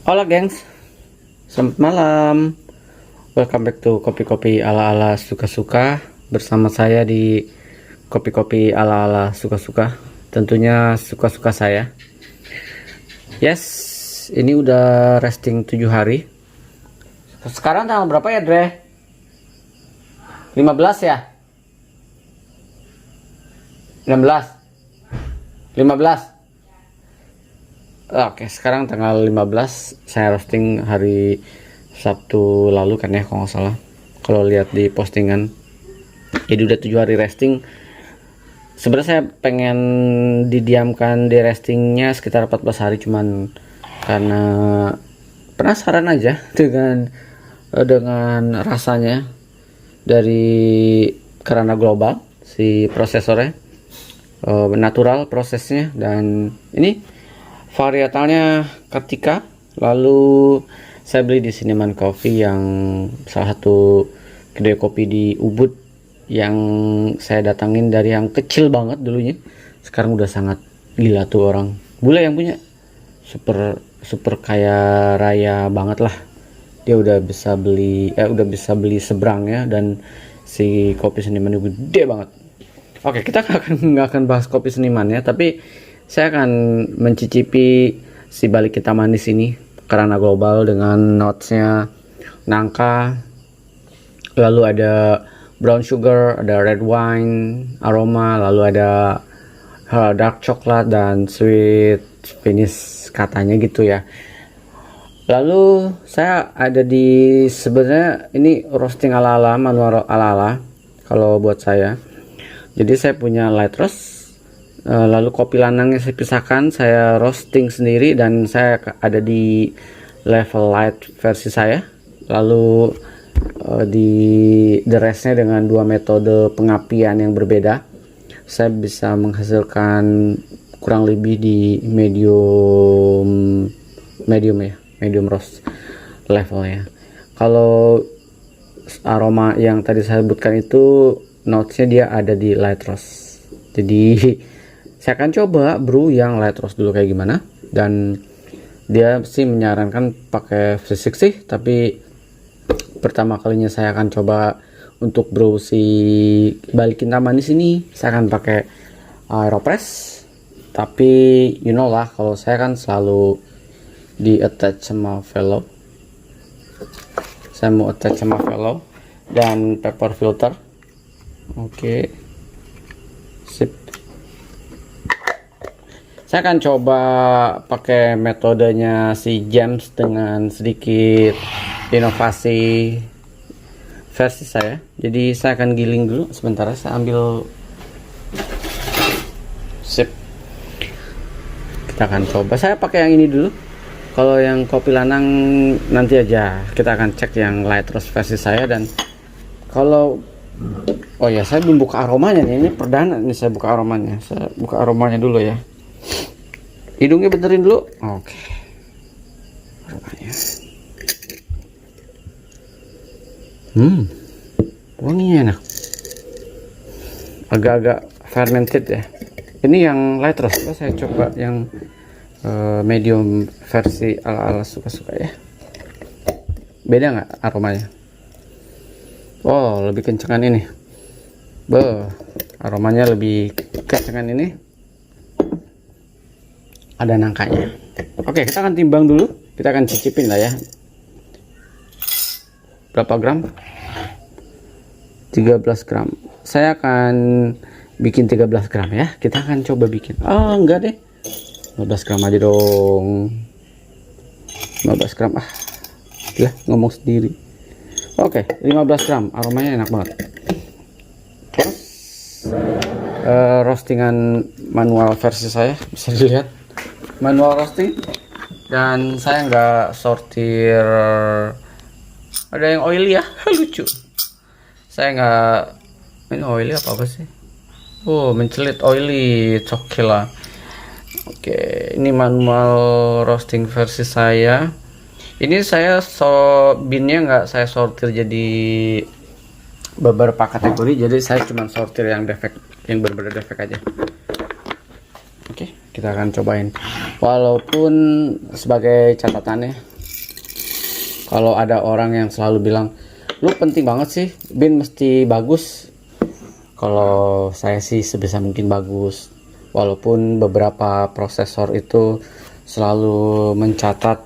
Hola gengs, selamat malam. Welcome back to kopi-kopi ala-ala suka-suka. Bersama saya di kopi-kopi ala-ala suka-suka. Tentunya suka-suka saya. Yes, ini udah resting 7 hari. Sekarang tanggal berapa ya, Dre? 15 ya? 16? 15? Oke, sekarang tanggal 15. Saya roasting hari Sabtu lalu kan ya, kalau nggak salah. Kalau lihat di postingan, jadi udah 7 hari resting. Sebenarnya saya pengen didiamkan di restingnya sekitar 14 hari, cuman karena penasaran aja dengan rasanya dari karena global si prosesornya, natural prosesnya, dan ini varietalnya ketika. Lalu saya beli di Cinnamon Coffee, yang salah satu kedai kopi di Ubud yang saya datangin dari yang kecil banget dulunya. Sekarang udah sangat gila tuh orang, bule yang punya, super kaya raya banget lah. Dia udah bisa beli seberangnya, dan si kopi seniman itu gede banget. Oke, kita nggak akan bahas kopi senimannya, tapi saya akan mencicipi si balik kita manis ini karena global dengan notesnya nangka, lalu ada brown sugar, ada red wine aroma, lalu ada dark coklat dan sweet finish katanya gitu ya. Lalu saya ada di, sebenarnya ini roasting ala-ala, manual ala-ala kalau buat saya. Jadi saya punya light roast, lalu kopi lanangnya saya pisahkan, saya roasting sendiri, dan saya ada di level light versi saya. Lalu di the restnya dengan dua metode pengapian yang berbeda, saya bisa menghasilkan kurang lebih di medium roast levelnya. Kalau aroma yang tadi saya sebutkan itu notesnya dia ada di light roast. Jadi saya akan coba brew yang light roast dulu kayak gimana, dan dia sih menyarankan pakai V6 sih, tapi pertama kalinya saya akan coba untuk brew si balik kita manis ini, saya akan pakai Aeropress. Tapi you know lah, kalau saya kan selalu di attach sama vello. Saya mau attach sama vello dan paper filter. Oke, sip. Saya akan coba pakai metodenya si James dengan sedikit inovasi versi saya. Jadi saya akan giling dulu sebentar, saya ambil. Sip. Kita akan coba, saya pakai yang ini dulu. Kalau yang kopi lanang nanti aja, kita akan cek yang light roast versi saya. Dan kalau oh ya, saya belum buka aromanya nih, ini perdana nih saya buka aromanya. Saya buka aromanya dulu ya. Hidungnya benerin dulu. Oke. Aromanya. Wanginya enak. Agak-agak fermented ya. Ini yang light roast. Saya coba yang medium versi ala-ala suka-suka ya. Beda nggak aromanya? Oh, lebih kencengan ini. Aromanya lebih kencengan ini. Ada nangkanya. Oke, kita akan timbang dulu. Kita akan cicipin lah ya. Berapa gram? 13 gram. Saya akan bikin 13 gram ya. Kita akan coba bikin. Oh, enggak deh. 15 gram aja dong. 15 gram. Lah, ngomong sendiri. Oke, 15 gram. Aromanya enak banget. Terus roastingan manual versi saya, bisa dilihat. Manual roasting, dan saya nggak sortir. Ada yang oily ya. Lucu. Saya nggak, ini oily apa sih? Oh, mencelit oily cokila. Oke, ini manual roasting versi saya. Ini saya binnya nggak saya sortir jadi beberapa kategori, jadi saya cuma sortir yang defek, yang berbeda defek aja. Oke, kita akan cobain. Walaupun sebagai catatannya, Kalau ada orang yang selalu bilang, lu penting banget sih, bin mesti bagus. Kalau saya sih sebisa mungkin bagus. Walaupun beberapa prosesor itu selalu mencatat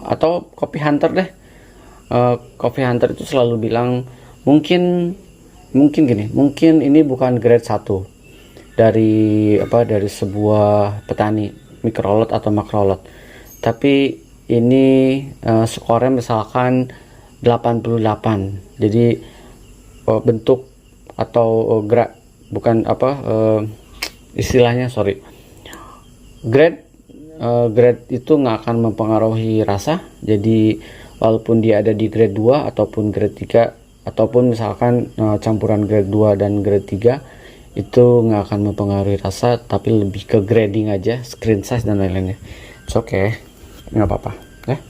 atau copy hunter deh. Copy hunter itu selalu bilang mungkin gini, mungkin ini bukan grade 1 dari sebuah petani microlot atau macrolot, tapi ini skornya misalkan 88. Jadi bentuk atau bukan istilahnya, grade itu nggak akan mempengaruhi rasa. Jadi walaupun dia ada di grade 2 ataupun grade 3 ataupun misalkan campuran grade 2 dan grade 3, itu nggak akan mempengaruhi rasa, tapi lebih ke grading aja, screen size dan lain-lainnya. It's okay, nggak apa-apa ya.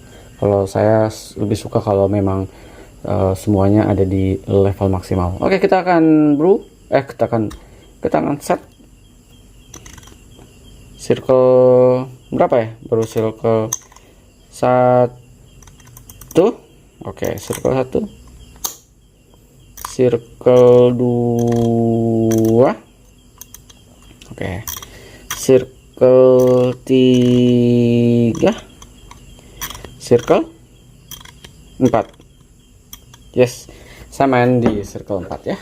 Kalau saya lebih suka kalau memang semuanya ada di level maksimal. Oke, kita akan kita akan set circle berapa ya, baru circle 1. Oke, circle 1, circle 2, oke, circle 3, circle 4. Yes, saya main di circle 4 ya.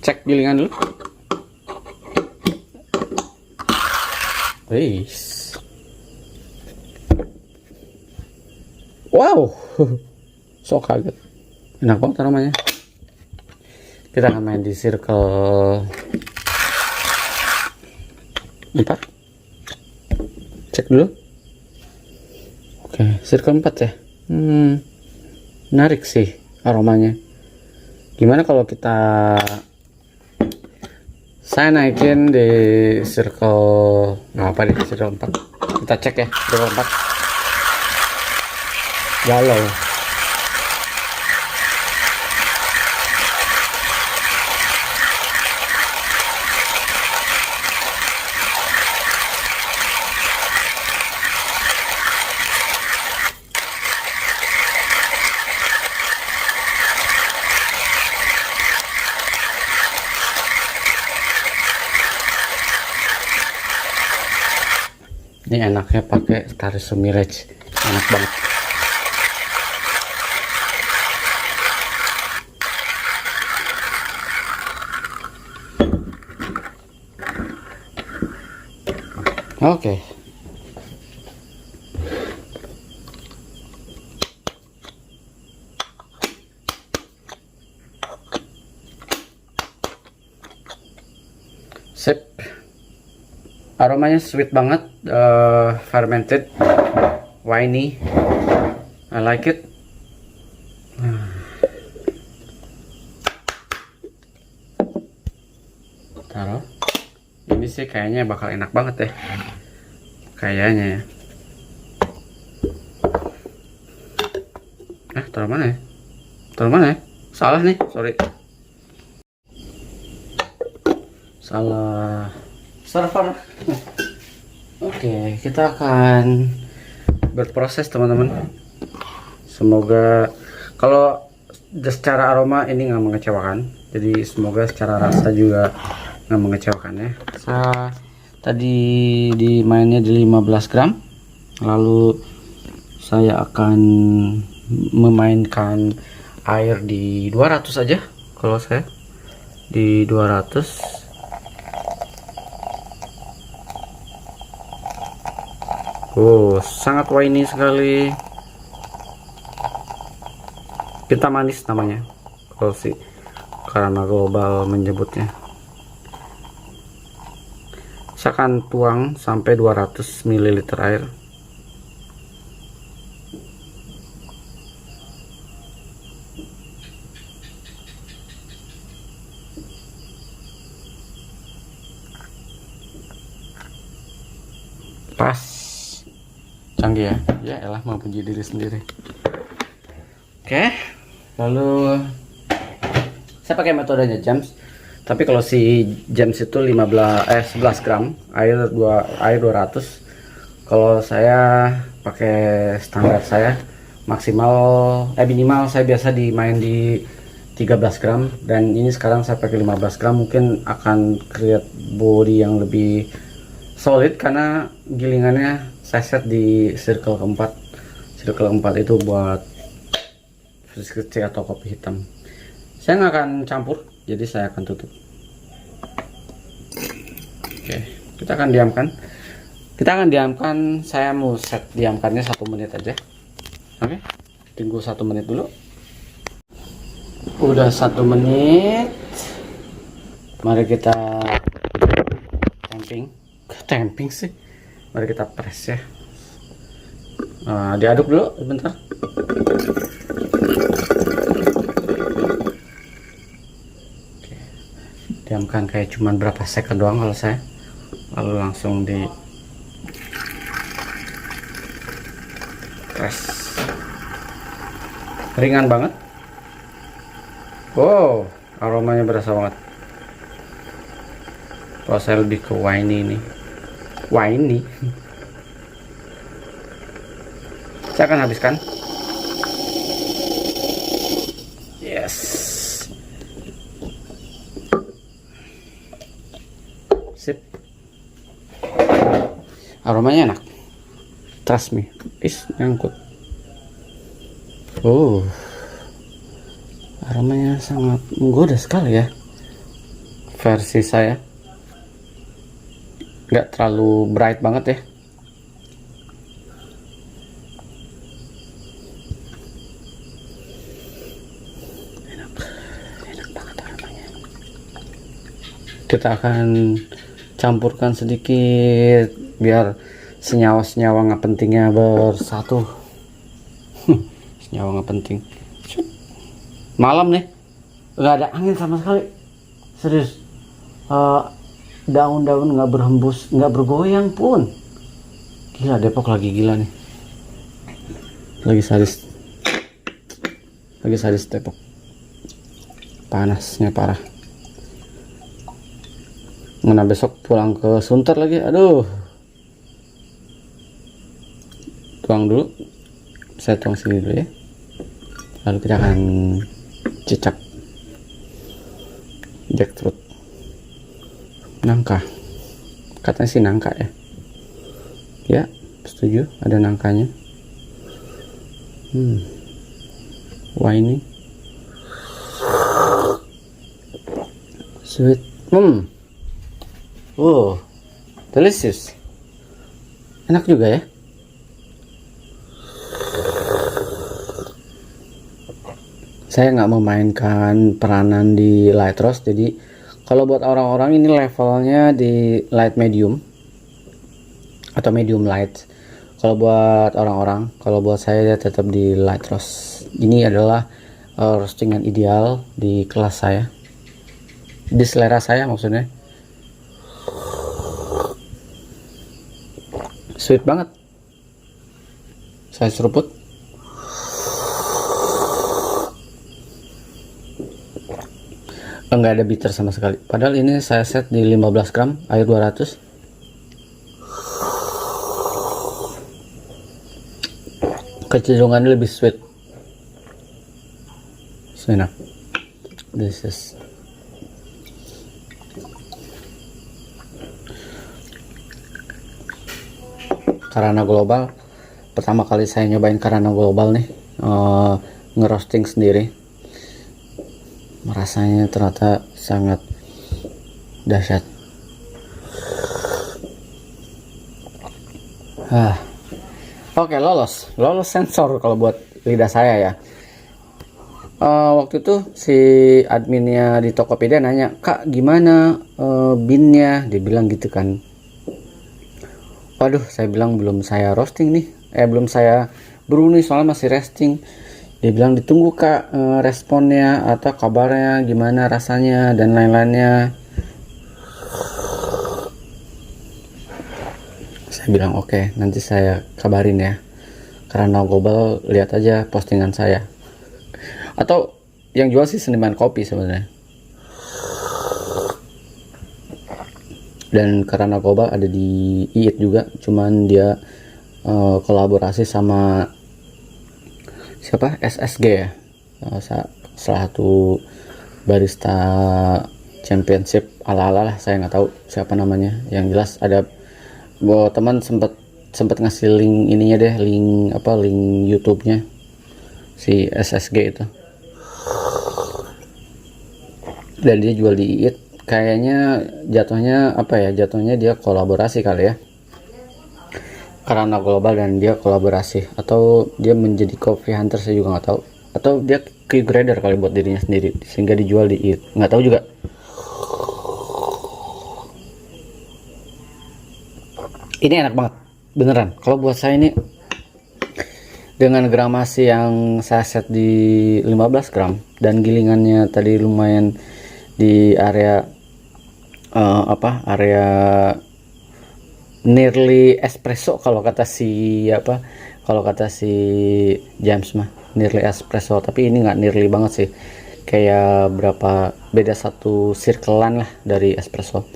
Cek gilingan dulu. Wis. Wow. So kaget. Enak banget aromanya. Kita akan main di circle 4. Cek dulu. Oke, circle 4 ya. Menarik sih aromanya. Gimana kalau saya naikin di circle, nggak apa, di circle 4. Kita cek ya, circle 4. Galau. Ini enaknya pakai Starry Mirage, enak banget. Oke. Sip. Aromanya sweet banget, fermented, winey. I like it. Taruh. Ini sih kayaknya bakal enak banget deh. Kayaknya ya. Taruh mana ya? Taruh mana ya? Salah nih, sorry. Salah server. Oke, kita akan berproses teman-teman. Semoga kalau secara aroma ini nggak mengecewakan. Jadi semoga secara rasa juga nggak mengecewakan ya. Saya tadi dimainnya di 15 gram. Lalu saya akan memainkan air di 200 aja. Kalau saya di 200. Sangat winey sekali. Pita manis namanya kalau si Karama Global menyebutnya. Saya akan tuang sampai 200 ml air. Pas. Canggih ya. Ya elah, mau puji diri sendiri. Oke. Lalu saya pakai metodenya James. Tapi kalau si James itu 11 gram air 200. Kalau saya pakai standar saya maksimal minimal saya biasa dimain di 13 gram, dan ini sekarang saya pakai 15 gram. Mungkin akan create body yang lebih solid karena gilingannya saya set di circle keempat. Circle keempat itu buat fish kecil atau kopi hitam. Saya nggak akan campur, jadi saya akan tutup. Oke, kita akan diamkan. Saya mau set diamkannya 1 menit aja. Oke, tunggu 1 menit dulu. Udah 1 menit. Mari kita tamping sih. Mari kita press ya. Diaduk dulu sebentar. Oke. Diamkan kayak cuman berapa second doang kalau saya. Lalu langsung di press. Ringan banget. Wow, aromanya berasa banget. Kalau saya lebih ke winey nih. Winey. Saya akan habiskan. Yes. Sip. Aromanya enak. Trust me. Nyangkut. Aromanya sangat menggoda sekali ya. Versi saya nggak terlalu bright banget ya. Enak banget aromanya. Kita akan campurkan sedikit biar senyawa-senyawa nggak pentingnya bersatu. Senyawa nggak penting. Malam nih, nggak ada angin sama sekali. Serius, daun-daun nggak berhembus, nggak bergoyang pun. Gila, Depok lagi gila nih. Lagi sadis Depok. Panasnya parah. Mana besok pulang ke Sunter lagi, aduh. Tuang dulu. Saya tuang sini dulu ya. Lalu kita akan cicak jackfruit, nangka, katanya sih nangka ya. Ya, setuju, ada nangkanya. Winey, sweet, delicious, enak juga ya. Saya nggak memainkan peranan di light roast, jadi kalau buat orang-orang ini levelnya di light medium atau medium light. Kalau buat orang-orang, kalau buat saya tetap di light roast. Ini adalah roasting yang ideal di kelas saya, di selera saya maksudnya. Sweet banget. Saya seruput. Enggak ada bitter sama sekali. Padahal ini saya set di 15 gram air 200. Kecenderungannya lebih sweet. So enak. This is Karana Global. Pertama kali saya nyobain Karana Global nih, ngerosting sendiri. Rasanya ternyata sangat dahsyat. Oke, lolos sensor kalau buat lidah saya ya. Waktu itu si adminnya di Tokopedia nanya, "Kak, gimana binnya?" Dia bilang gitu kan. Waduh, saya bilang belum saya roasting nih, belum saya brew nih, soalnya masih resting. Dia bilang ditunggu Kak, responnya atau kabarnya gimana rasanya dan lain-lainnya. Saya bilang oke, nanti saya kabarin ya. Karena Global, lihat aja postingan saya. Atau yang jual sih Seniman Kopi sebenarnya. Dan Karana Global ada di IIT juga, cuman dia kolaborasi sama siapa, SSG ya, salah satu barista championship ala-ala lah, saya nggak tahu siapa namanya. Yang jelas ada teman sempat ngasih link ininya deh, link YouTube-nya si SSG itu, dan dia jual di Eat. Kayaknya jatuhnya dia kolaborasi kali ya, karena global dan dia kolaborasi, atau dia menjadi coffee hunter, saya juga nggak tahu, atau dia key grader kali buat dirinya sendiri sehingga dijual di Eat, nggak tahu juga. Ini enak banget beneran. Kalau buat saya ini, dengan gramasi yang saya set di 15 gram dan gilingannya tadi lumayan di area area nearly espresso, kalau kata si James mah nearly espresso, tapi ini nggak nearly banget sih, kayak beda satu circlean lah dari espresso.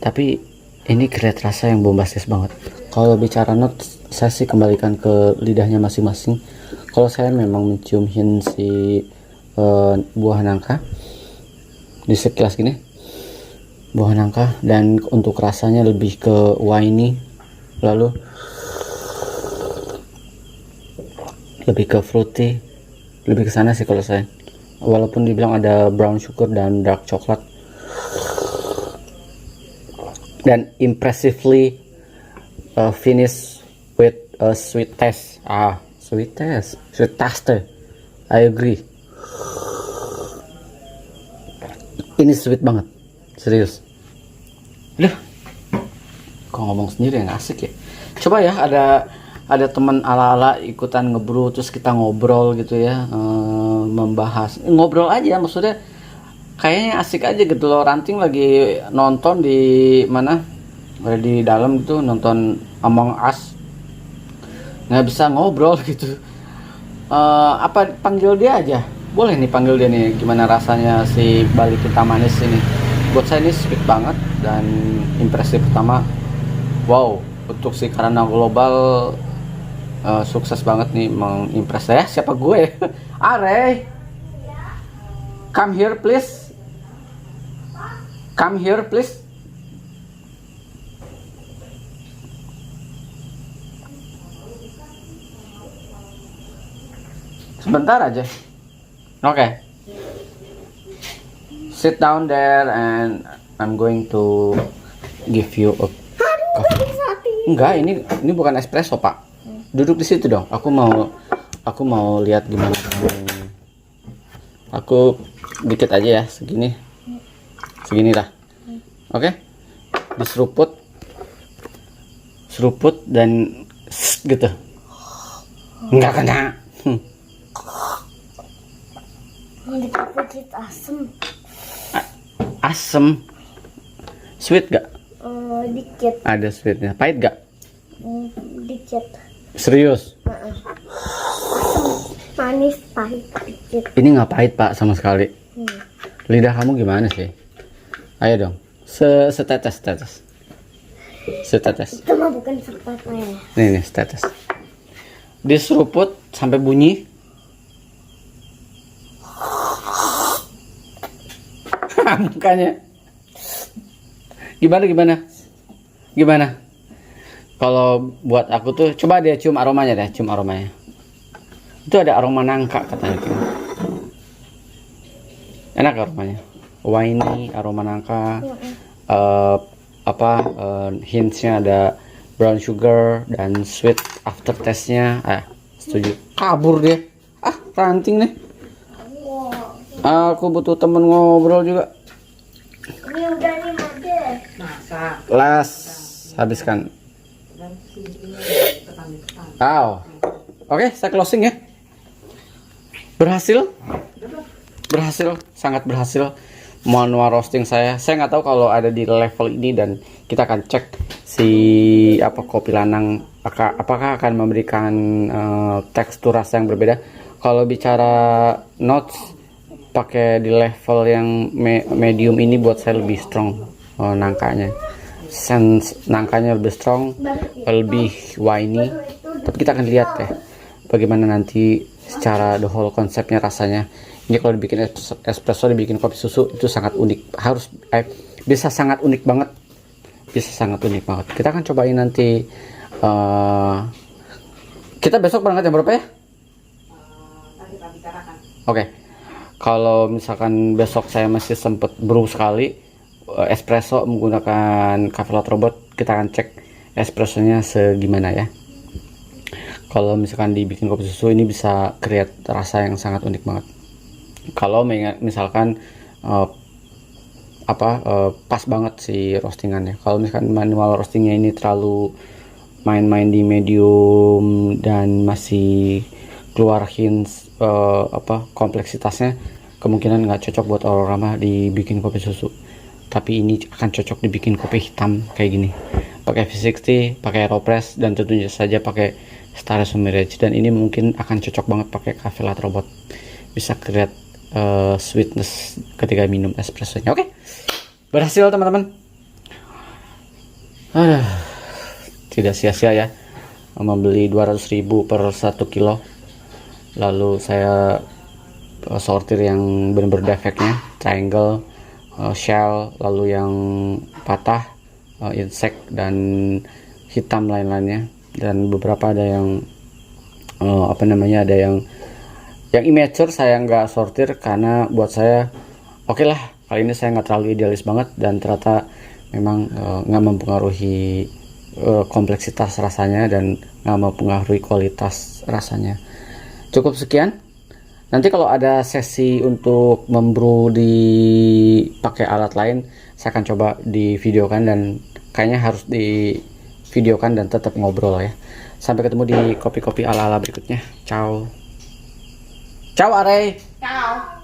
Tapi ini create rasa yang bombastis banget. Kalau bicara notes, saya sih kembalikan ke lidahnya masing-masing. Kalau saya memang mencium hint si buah nangka di sekilas gini, buah nangka, dan untuk rasanya lebih ke winey, lalu lebih ke fruity, lebih ke sana sih kalau saya. Walaupun dibilang ada brown sugar dan dark chocolate, dan impressively finish with a sweet taste. Sweet taste. I agree. Ini sweet banget, serius. Aduh, kok ngomong sendiri yang asik ya. Coba ya, ada teman ala-ala ikutan ngebrew, terus kita ngobrol gitu ya, membahas, ngobrol aja, maksudnya kayaknya asik aja gitu loh. Ranting lagi nonton di mana, ada di dalam gitu, nonton Among Us, nggak bisa ngobrol gitu. Panggil dia aja, boleh nih, panggil dia nih, gimana rasanya si balik kita manis ini. Buat saya ini sweet banget, dan impresi pertama, wow, untuk si Karana Global sukses banget nih mengimpress saya. Siapa gue? Are, come here please. Come here please. Sebentar aja. Oke. Sit down there and I'm going to give you a coffee. Enggak, ini bukan espresso, Pak. Duduk di situ dong. Aku mau lihat gimana. Aku dikit aja ya, segini lah. Oke. Diseruput dan gitu. Enggak kena. Dikit asem. Asem. Sweet gak? Dikit. Ada sweetnya. Pahit gak? Dikit. Serius? Manis, pahit, dikit. Ini nggak pahit, Pak, sama sekali. Lidah kamu gimana sih? Ayo dong. Setetes. Itu mah bukan setetes. Nih, setetes. Diseruput sampai bunyi. Mukanya. Gimana? Kalau buat aku tuh, coba dia cium aromanya. Itu ada aroma nangka katanya. Enak aromanya. Winey, aroma nangka. Hintsnya ada brown sugar dan sweet aftertaste-nya. Setuju. Kabur dia. Ranting nih. Aku butuh temen ngobrol juga. Ini udah nih mode. Las, habiskan. Oke, saya closing ya. Berhasil, sangat berhasil manual roasting saya. Saya nggak tahu kalau ada di level ini, dan kita akan cek si kopi lanang apakah akan memberikan tekstur rasa yang berbeda. Kalau bicara notes, pakai di level yang medium ini buat saya lebih strong nangkanya. Sense nangkanya lebih strong, lebih winey. Tapi kita akan lihat ya bagaimana nanti secara the whole konsepnya rasanya. Ini kalau dibikin espresso, dibikin kopi susu itu sangat unik. Bisa sangat unik banget. Bisa sangat unik banget. Kita akan cobain nanti. Kita besok berangkat jam berapa ya? Nanti kita bicarakan. Oke. Kalau misalkan besok saya masih sempet brew sekali espresso menggunakan Cafe Latte Robot, kita akan cek espressonya segimana ya. Kalau misalkan dibikin kopi susu ini bisa create rasa yang sangat unik banget. Kalau misalkan pas banget si roastingannya. Kalau misalkan manual roastingnya ini terlalu main-main di medium dan masih keluar hints kompleksitasnya, kemungkinan nggak cocok buat aroma dibikin kopi susu. Tapi ini akan cocok dibikin kopi hitam kayak gini. Pakai V60, pakai Aeropress, dan tentunya saja pakai Star Mirage. Dan ini mungkin akan cocok banget pakai Cafe Latte Robot. Bisa create sweetness ketika minum espressonya. Oke, berhasil teman-teman. Tidak sia-sia ya membeli 200.000 per 1 kilo. Lalu saya sortir yang benar-benar defeknya, triangle, shell, lalu yang patah, insect, dan hitam lain-lainnya. Dan beberapa ada yang ada yang immature saya nggak sortir karena buat saya oke lah, kali ini saya nggak terlalu idealis banget, dan ternyata memang nggak mempengaruhi kompleksitas rasanya dan nggak mempengaruhi kualitas rasanya. Cukup sekian. Nanti kalau ada sesi untuk membrew dipakai alat lain, saya akan coba divideokan, dan kayaknya harus divideokan dan tetap ngobrol ya. Sampai ketemu di kopi-kopi ala-ala berikutnya. Ciao. Ciao Are. Ciao.